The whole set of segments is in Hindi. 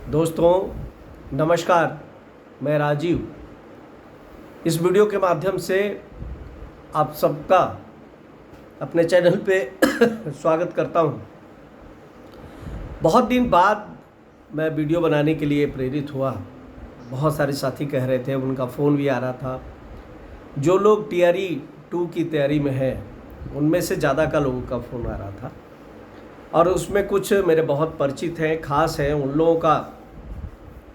दोस्तों नमस्कार, मैं राजीव इस वीडियो के माध्यम से आप सबका अपने चैनल पे स्वागत करता हूं। बहुत दिन बाद मैं वीडियो बनाने के लिए प्रेरित हुआ। बहुत सारे साथी कह रहे थे, उनका फ़ोन भी आ रहा था। जो लोग टीआरई 2 की तैयारी में हैं उनमें से ज़्यादा का लोगों का फ़ोन आ रहा था और उसमें कुछ मेरे बहुत परिचित हैं, ख़ास हैं। उन लोगों का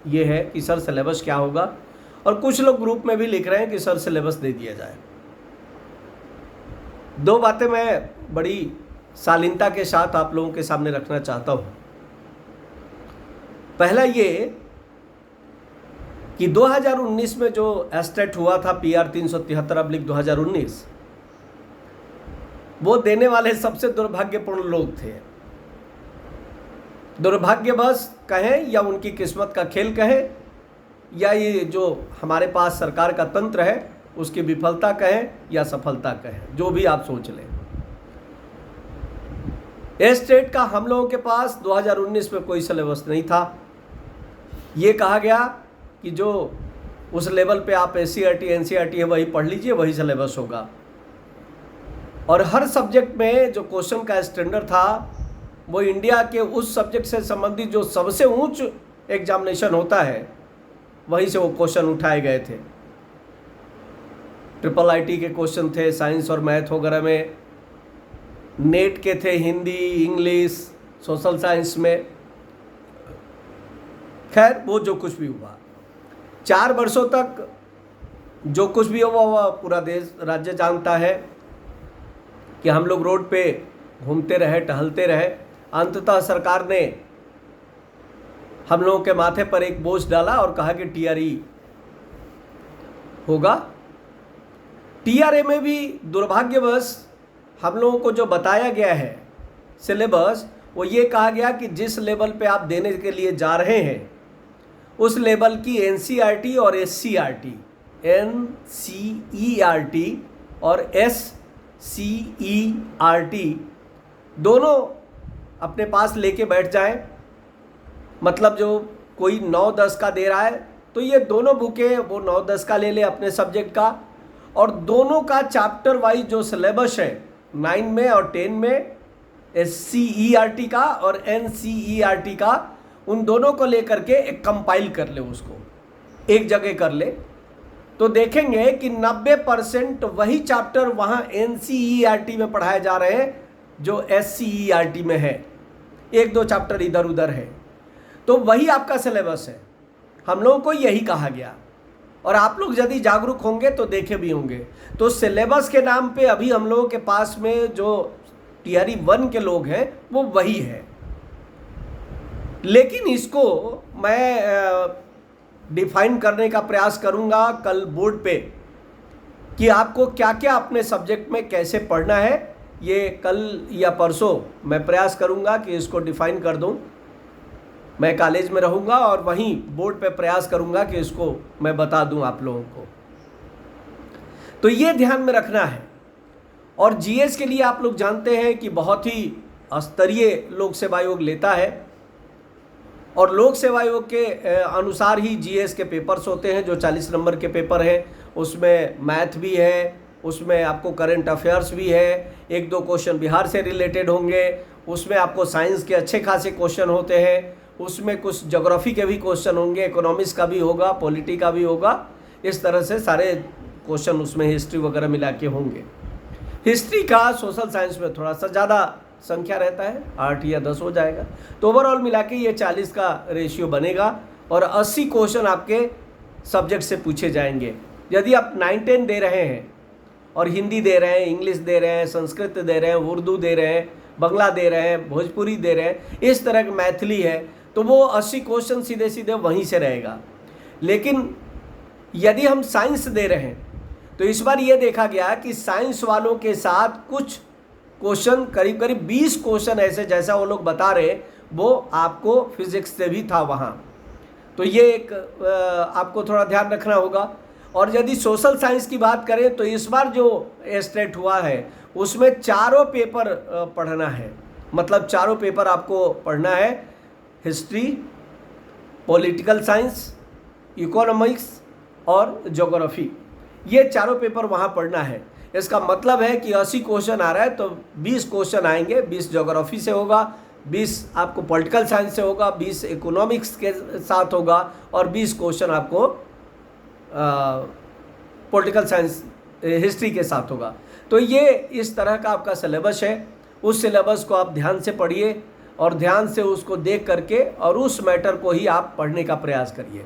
ये है कि सर सिलेबस क्या होगा, और कुछ लोग ग्रुप में भी लिख रहे हैं कि सर सिलेबस दे दिया जाए। दो बातें मैं बड़ी शालीनता के साथ आप लोगों के सामने रखना चाहता हूँ। पहला ये कि 2019 में जो एस्टेट हुआ था PR 373/2019, वो देने वाले सबसे दुर्भाग्यपूर्ण लोग थे। दुर्भाग्यवश कहें या उनकी किस्मत का खेल कहें या ये जो हमारे पास सरकार का तंत्र है उसकी विफलता कहें या सफलता कहें, जो भी आप सोच लें। एस्टेट का हम लोगों के पास 2019 में कोई सिलेबस नहीं था। ये कहा गया कि जो उस लेवल पे आप SCERT NCERT है वही पढ़ लीजिए, वही सिलेबस होगा। और हर सब्जेक्ट में जो क्वेश्चन का स्टैंडर्ड था वो इंडिया के उस सब्जेक्ट से संबंधित जो सबसे ऊंच एग्जामिनेशन होता है वहीं से वो क्वेश्चन उठाए गए थे। IIIT के क्वेश्चन थे साइंस और मैथ वगैरह में, नेट के थे हिंदी, इंग्लिश, सोशल साइंस में। खैर वो जो कुछ भी हुआ, 4 वर्षों तक जो कुछ भी हुआ वह पूरा देश राज्य जानता है कि हम लोग रोड पे घूमते रहे, टहलते रहे। अंततः सरकार ने हम लोगों के माथे पर एक बोझ डाला और कहा कि टीआरई होगा। टीआरए में भी दुर्भाग्यवश हम लोगों को जो बताया गया है सिलेबस, वो ये कहा गया कि जिस लेवल पे आप देने के लिए जा रहे हैं उस लेवल की NCERT और SCERT, NCERT और SCERT दोनों अपने पास लेके बैठ जाएं। मतलब जो कोई 9-10 का दे रहा है तो ये दोनों बुकें वो 9-10 का ले ले अपने सब्जेक्ट का, और दोनों का चैप्टर वाइज जो सिलेबस है 9 में और 10 में, SCERT का और NCERT का, उन दोनों को लेकर के एक कंपाइल कर ले, उसको एक जगह कर ले, तो देखेंगे कि 90% वही चैप्टर वहाँ NCERT में पढ़ाए जा रहे हैं जो SCERT में है। 1-2 चैप्टर इधर उधर है, तो वही आपका सिलेबस है। हम लोगों को यही कहा गया, और आप लोग यदि जागरूक होंगे तो देखे भी होंगे। तो सिलेबस के नाम पे अभी हम लोगों के पास में जो टीआरई 1 के लोग हैं वो वही है। लेकिन इसको मैं डिफाइन करने का प्रयास करूंगा कल बोर्ड पे कि आपको क्या क्या अपने सब्जेक्ट में कैसे पढ़ना है। ये कल या परसों मैं प्रयास करूंगा कि इसको डिफाइन कर दूं। मैं कॉलेज में रहूंगा और वहीं बोर्ड पे प्रयास करूंगा कि इसको मैं बता दूं आप लोगों को। तो ये ध्यान में रखना है। और जीएस के लिए आप लोग जानते हैं कि बहुत ही स्तरीय लोक सेवा आयोग लेता है, और लोक सेवा आयोग के अनुसार ही जीएस के पेपर्स होते हैं जो 40 नंबर के पेपर हैं। उसमें मैथ भी है, उसमें आपको करंट अफेयर्स भी है, 1-2 क्वेश्चन बिहार से रिलेटेड होंगे, उसमें आपको साइंस के अच्छे खासे क्वेश्चन होते हैं, उसमें कुछ ज्योग्राफी के भी क्वेश्चन होंगे, इकोनॉमिक्स का भी होगा, पॉलिटी का भी होगा। इस तरह से सारे क्वेश्चन उसमें हिस्ट्री वगैरह मिला के होंगे। हिस्ट्री का सोशल साइंस में थोड़ा सा ज़्यादा संख्या रहता है, 8 या 10 हो जाएगा। तो ओवरऑल मिला के ये 40 का रेशियो बनेगा, और 80 क्वेश्चन आपके सब्जेक्ट से पूछे जाएंगे। यदि आप 9-10 दे रहे हैं और हिंदी दे रहे हैं, इंग्लिश दे रहे हैं, संस्कृत दे रहे हैं, उर्दू दे रहे हैं, बांग्ला दे रहे हैं, भोजपुरी दे रहे हैं, इस तरह की मैथिली है, तो वो 80 क्वेश्चन सीधे सीधे वहीं से रहेगा। लेकिन यदि हम साइंस दे रहे हैं तो इस बार ये देखा गया कि साइंस वालों के साथ कुछ क्वेश्चन, करीब करीब 20 क्वेश्चन ऐसे, जैसा वो लोग बता रहे, वो आपको फिजिक्स से भी था वहाँ। तो ये एक आपको थोड़ा ध्यान रखना होगा। और यदि सोशल साइंस की बात करें तो इस बार जो एस्टेट हुआ है उसमें चारों पेपर पढ़ना है। मतलब चारों पेपर आपको पढ़ना है, हिस्ट्री, पॉलिटिकल साइंस, इकोनॉमिक्स और ज्योग्राफी, ये चारों पेपर वहाँ पढ़ना है। इसका मतलब है कि 80 क्वेश्चन आ रहा है तो 20 क्वेश्चन आएंगे, 20 ज्योग्राफी से होगा, 20 आपको पॉलिटिकल साइंस से होगा, 20 इकोनॉमिक्स के साथ होगा और 20 क्वेश्चन आपको पॉलिटिकल साइंस हिस्ट्री के साथ होगा। तो ये इस तरह का आपका सिलेबस है। उस सिलेबस को आप ध्यान से पढ़िए और ध्यान से उसको देख करके और उस मैटर को ही आप पढ़ने का प्रयास करिए।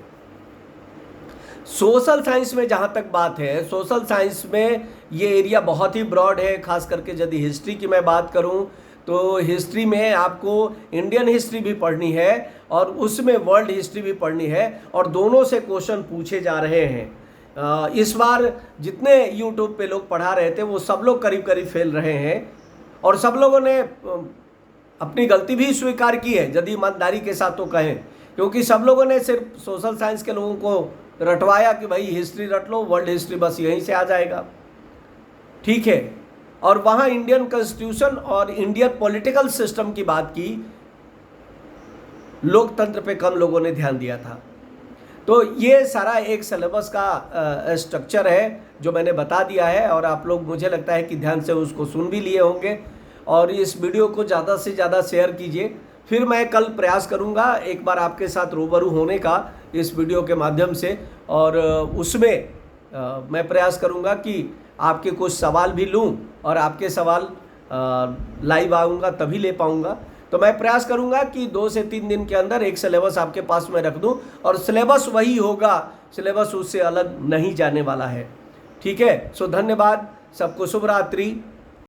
सोशल साइंस में जहाँ तक बात है, सोशल साइंस में ये एरिया बहुत ही ब्रॉड है। खास करके यदि हिस्ट्री की मैं बात करूँ तो हिस्ट्री में आपको इंडियन हिस्ट्री भी पढ़नी है और उसमें वर्ल्ड हिस्ट्री भी पढ़नी है और दोनों से क्वेश्चन पूछे जा रहे हैं। इस बार जितने यूट्यूब पे लोग पढ़ा रहे थे वो सब लोग करीब करीब फेल रहे हैं और सब लोगों ने अपनी गलती भी स्वीकार की है, यदि ईमानदारी के साथ तो कहें, क्योंकि सब लोगों ने सिर्फ सोशल साइंस के लोगों को रटवाया कि भाई हिस्ट्री रट लो, वर्ल्ड हिस्ट्री बस यहीं से आ जाएगा, ठीक है। और वहाँ इंडियन कॉन्स्टिट्यूशन और इंडियन पॉलिटिकल सिस्टम की बात की, लोकतंत्र पे कम लोगों ने ध्यान दिया था। तो ये सारा एक सिलेबस का स्ट्रक्चर है जो मैंने बता दिया है और आप लोग मुझे लगता है कि ध्यान से उसको सुन भी लिए होंगे और इस वीडियो को ज़्यादा से ज़्यादा शेयर कीजिए। फिर मैं कल प्रयास करूंगा एक बार आपके साथ रूबरू होने का इस वीडियो के माध्यम से और उसमें मैं प्रयास करूंगा कि आपके कुछ सवाल भी लूं और आपके सवाल लाइव आऊँगा तभी ले पाऊँगा। तो मैं प्रयास करूंगा कि 2 से 3 दिन के अंदर एक सिलेबस आपके पास में रख दूं और सिलेबस वही होगा, सिलेबस उससे अलग नहीं जाने वाला है, ठीक है। सो धन्यवाद, सबको शुभ रात्रि।